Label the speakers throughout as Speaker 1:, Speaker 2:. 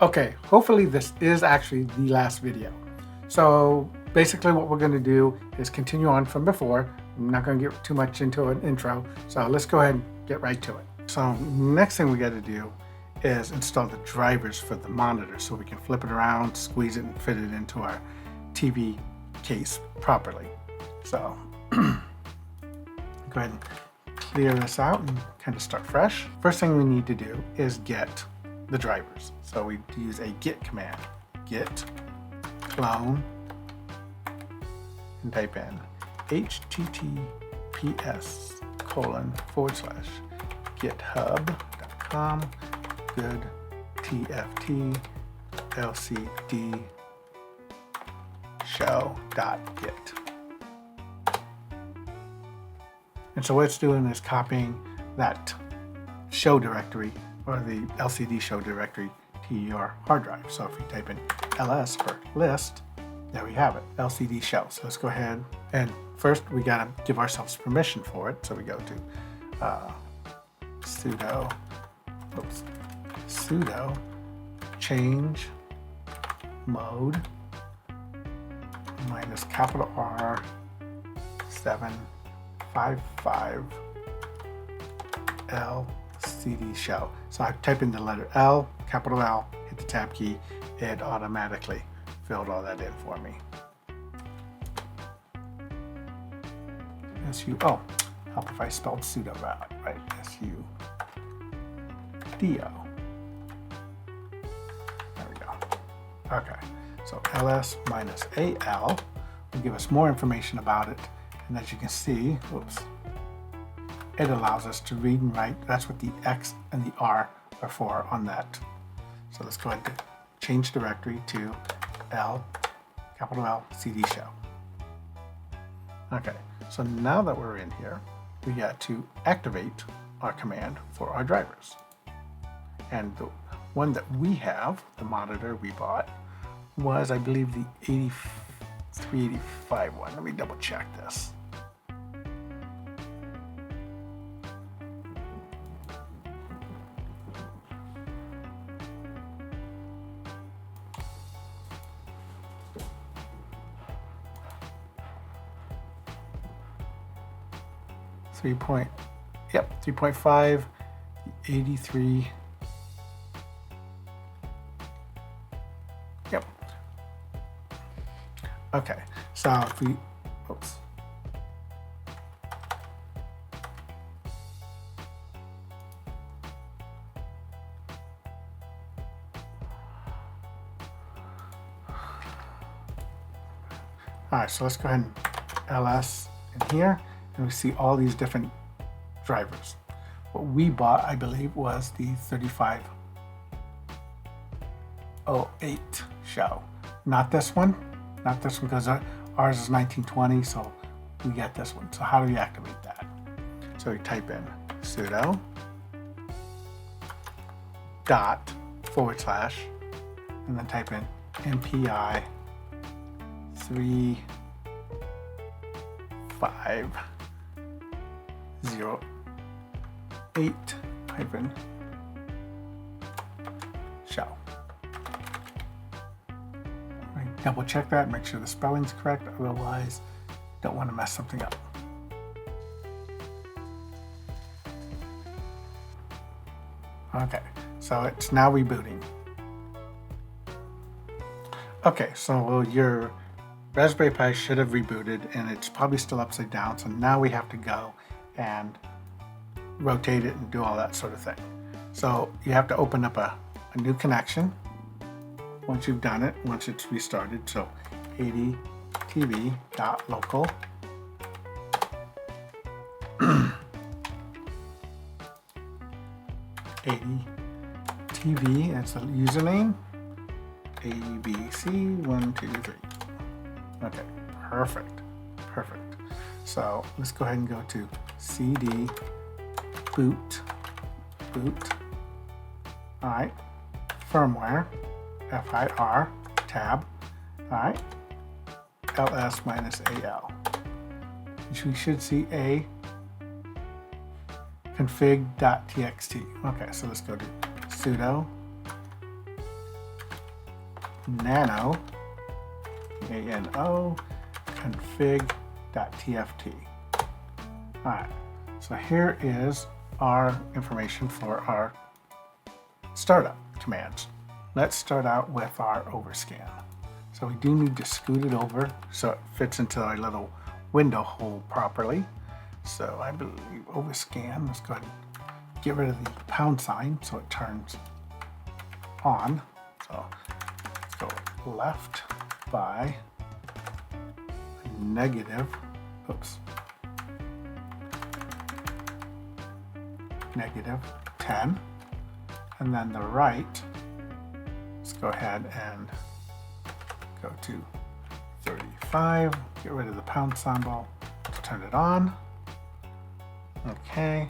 Speaker 1: Okay, hopefully this is actually the last video. So basically what we're going to do is continue on from before. I'm not going to get too much into an intro, so let's go ahead and get right to it. So next thing we got to do is install the drivers for the monitor so we can flip it around, squeeze it, and fit it into our TV case properly. So go ahead and clear this out and kind of start fresh. First thing we need to do is get the drivers. So we use a git command, git clone, and type in https://github.com good tft lcd show.git. And so what it's doing is copying that show directory or the LCD show directory to your hard drive. So if we type in ls for list, there we have it, LCD show. So let's go ahead and first we gotta give ourselves permission for it. So we go to sudo change mode minus capital R 755 LCD show. So I type in the letter L, capital L, hit the tab key, it automatically filled all that in for me. Oh, help if I spelled sudo right, sudo. There we go. Okay, so ls minus al will give us more information about it, and as you can see, it allows us to read and write. That's what the X and the R are for on that. So let's go ahead and change directory to L, capital L, CD show. Okay, so now that we're in here, we got to activate our command for our drivers. And the one that we have, the monitor we bought, was, I believe, the 8385 one. Let me double check this. Yep, 3.5, 83. Yep. Okay, so if we, all right, so let's go ahead and ls in here, and we see all these different drivers. What we bought, I believe, was the 3508 show. Not this one because ours is 1920, so we get this one. So how do we activate that? So we type in sudo // and then type in mpi 3508-show. Double check that, make sure the spelling's correct, otherwise don't want to mess something up. Okay, so it's now rebooting. Okay, so your Raspberry Pi should have rebooted and it's probably still upside down, so now we have to go and rotate it and do all that sort of thing. So you have to open up a new connection once you've done it, once it's restarted. So A.D. tv.local A.D. TV, that's the username, ABC123. Okay, perfect. So let's go ahead and go to cd boot. All right, firmware, FIR, tab, all right, ls minus al. We should see a config.txt. Okay, so let's go to sudo nano, nano, config.txt. All right, so here is our information for our startup commands. Let's start out with our overscan. So we do need to scoot it over so it fits into our little window hole properly. So I believe overscan, let's go ahead and get rid of the pound sign so it turns on. So let's go left by negative, negative 10. And then the right, let's go ahead and go to 35, get rid of the pound symbol to turn it on. Okay,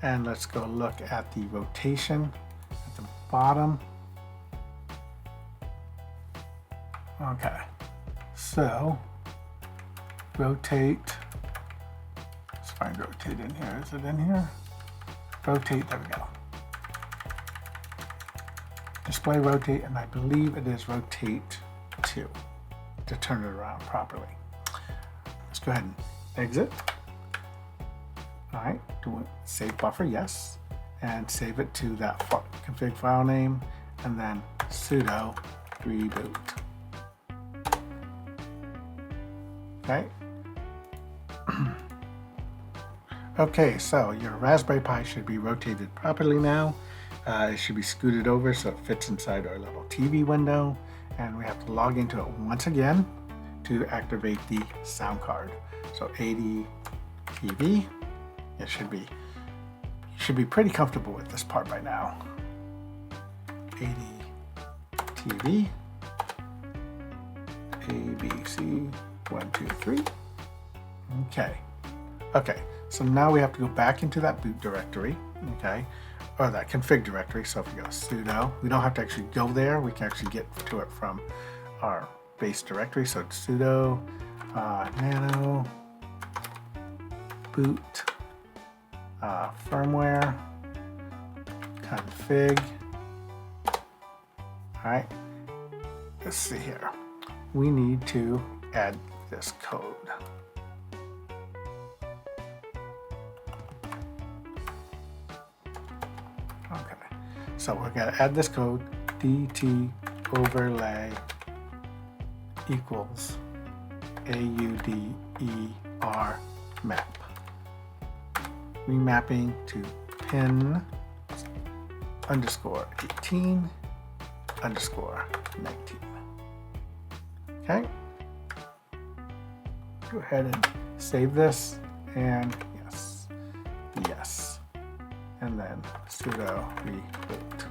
Speaker 1: and let's go look at the rotation at the bottom. Okay, so rotate, let's find rotate in here. Is it in here? Rotate, there we go. Display rotate, and I believe it is rotate 2 to turn it around properly. Let's go ahead and exit. All right, do save buffer, yes, and save it to that config file name, and then sudo reboot. Okay. Okay, so your Raspberry Pi should be rotated properly now. It should be scooted over so it fits inside our little TV window, and we have to log into it once again to activate the sound card. So A.D.D TV. You should be pretty comfortable with this part by now. A.D.D TV. ABC 1, 2, 3. Okay, so now we have to go back into that boot directory, okay, or that config directory. So if we go sudo, we don't have to actually go there, we can actually get to it from our base directory. So it's sudo nano boot firmware config. All right, let's see here. We need to add this code. Okay, so we're going to add this code, dtoverlay equals audremap. Remapping to pin _18 _19. Okay. Go ahead and save this, and yes, and then sudo reboot.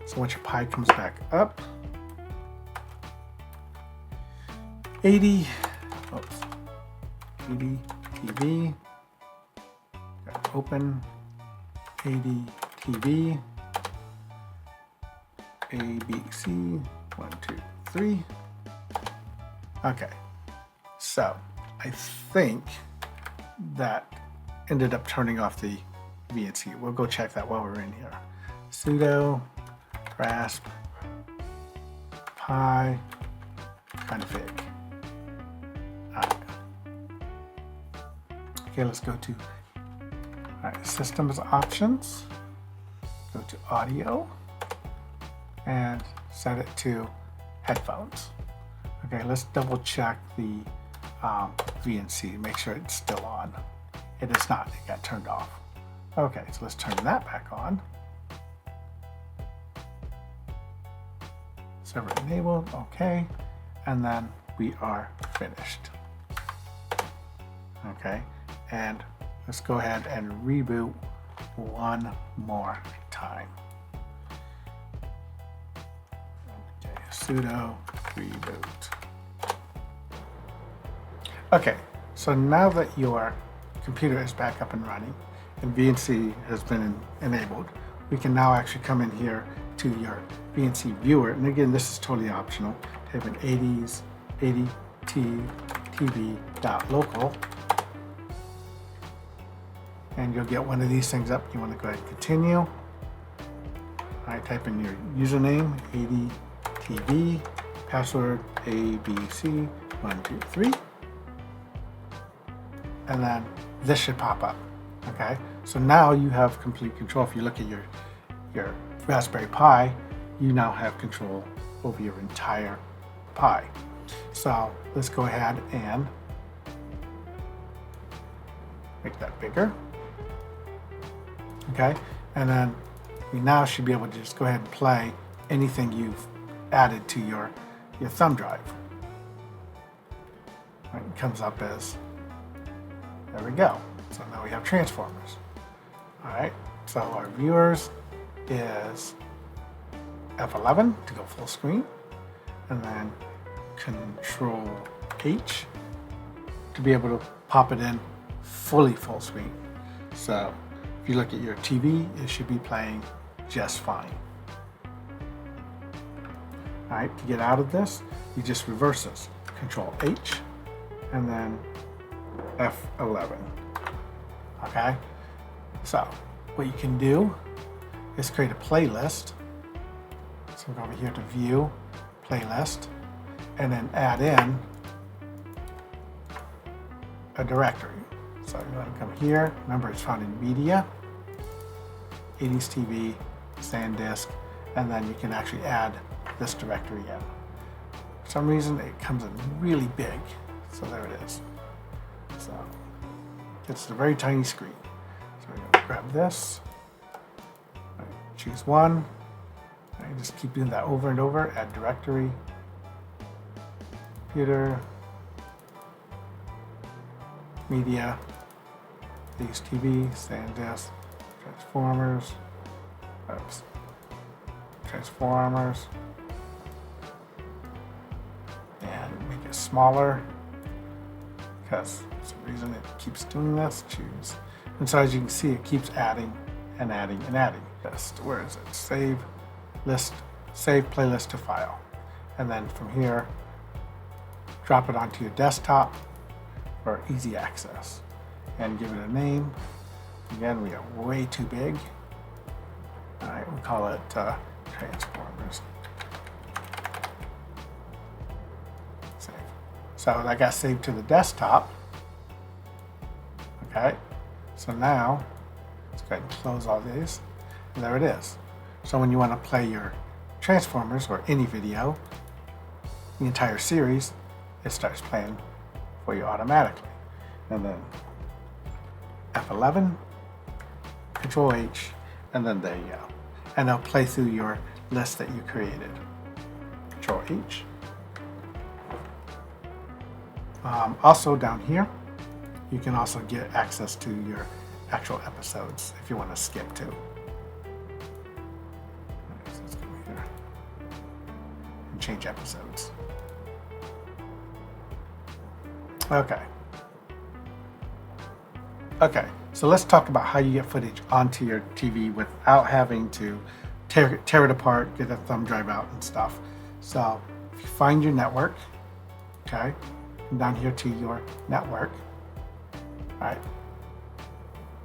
Speaker 1: So once your Pi comes back up, A.D.D TV, open A.D.D TV, ABC 1, 2, 3. Okay, so I think that ended up turning off the VNC. We'll go check that while we're in here. Sudo raspi-config. Okay, let's go to systems options, go to audio, and set it to headphones. Okay, let's double check the VNC, make sure it's still on. It is not, it got turned off. Okay, so let's turn that back on. Server enabled, okay, and then we are finished. Okay, and let's go ahead and reboot one more time. Okay, sudo reboot. Okay, so now that your computer is back up and running and VNC has been enabled, we can now actually come in here to your VNC viewer. And again, this is totally optional. Type in A.D.D TV.local. And you'll get one of these things up. You want to go ahead and continue. I type in your username, A.D.D, password ABC123, and then this should pop up. Okay, so now you have complete control. If you look at your Raspberry Pi, you now have control over your entire Pi. So let's go ahead and make that bigger. Okay, and then we now should be able to just go ahead and play anything you've added to your thumb drive. Right, it comes up as, there we go. So now we have transformers. All right, so our viewers is F11 to go full screen, and then Control H to be able to pop it in fully full screen. So if you look at your TV, it should be playing just fine. All right, to get out of this, you just reverse this. Control H and then F11. Okay, so what you can do is create a playlist. So go over here to View, Playlist, and then add in a directory. So you want to come here. Remember, it's found in Media, A.D.'s TV, SanDisk, and then you can actually add this directory in. For some reason, it comes in really big. So there it is. So it's a very tiny screen. So we're going to grab this, choose one, and just keep doing that over and over. Add directory, computer, media, A.D.'s TV, SanDisk, transformers, and make it smaller because for some reason it keeps doing this. Choose, and so as you can see, it keeps adding and adding and adding. List, where is it? Save list, save playlist to file, and then from here, drop it onto your desktop for easy access, and give it a name. Again, we are way too big. All right, we'll call it Transformers. Save. So that got saved to the desktop. Okay, so now let's go ahead and close all these. And there it is. So when you want to play your Transformers or any video, the entire series, it starts playing for you automatically. And then F11, Control H, and then there you go. And it'll play through your list that you created. Control H. Also down here, you can also get access to your actual episodes if you want to skip to. Let's go here and change episodes. Okay. Okay, so let's talk about how you get footage onto your TV without having to tear it apart, get a thumb drive out and stuff. So if you find your network, okay, come down here to your network, all right,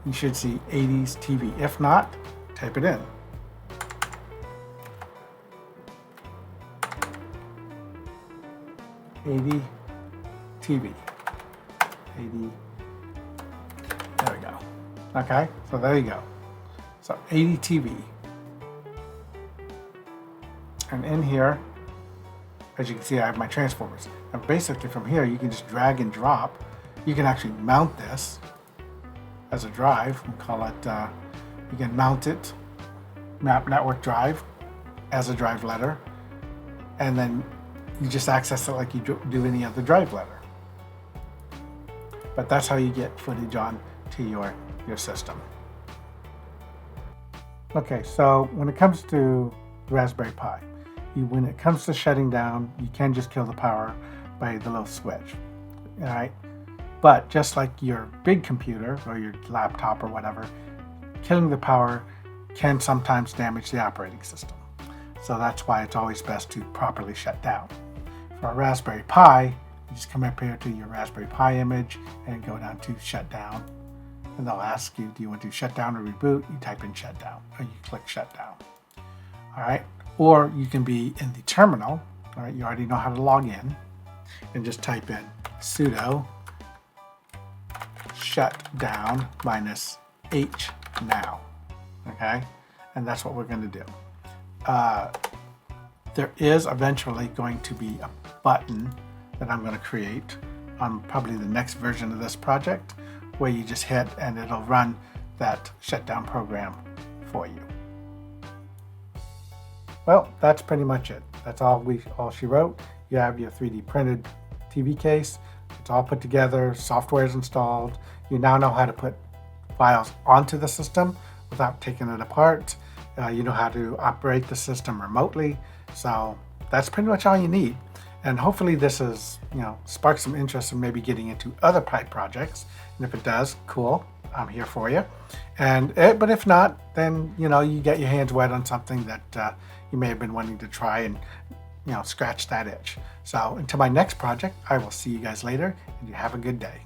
Speaker 1: you should see A.D.'s TV. If not, type it in. A.D. TV. A.D. There we go. Okay, so there you go. So A.D. TV. And in here, as you can see, I have my transformers. And basically from here, you can just drag and drop. You can actually mount this as a drive. We'll call it, you can mount it, map network drive, as a drive letter. And then you just access it like you do any other drive letter. But that's how you get footage on to your system. Okay, so when it comes to the Raspberry Pi, when it comes to shutting down, you can just kill the power by the little switch. All right, but just like your big computer or your laptop or whatever, killing the power can sometimes damage the operating system. So that's why it's always best to properly shut down. For a Raspberry Pi, you just come up here to your Raspberry Pi image and go down to Shutdown. And they'll ask you, do you want to shut down or reboot? You type in Shutdown, or you click Shutdown. all right? Or you can be in the terminal, all right? You already know how to log in, and just type in sudo shutdown -h now, okay? And that's what we're going to do. There is eventually going to be a button that I'm going to create on probably the next version of this project, where you just hit and it'll run that shutdown program for you. Well, that's pretty much it. That's all she wrote. You have your 3D printed TV case. It's all put together, software is installed. You now know how to put files onto the system without taking it apart. You know how to operate the system remotely. So that's pretty much all you need. And hopefully this has, sparked some interest in maybe getting into other pipe projects. And if it does, cool, I'm here for you. But if not, then, you get your hands wet on something that you may have been wanting to try and, scratch that itch. So until my next project, I will see you guys later, and you have a good day.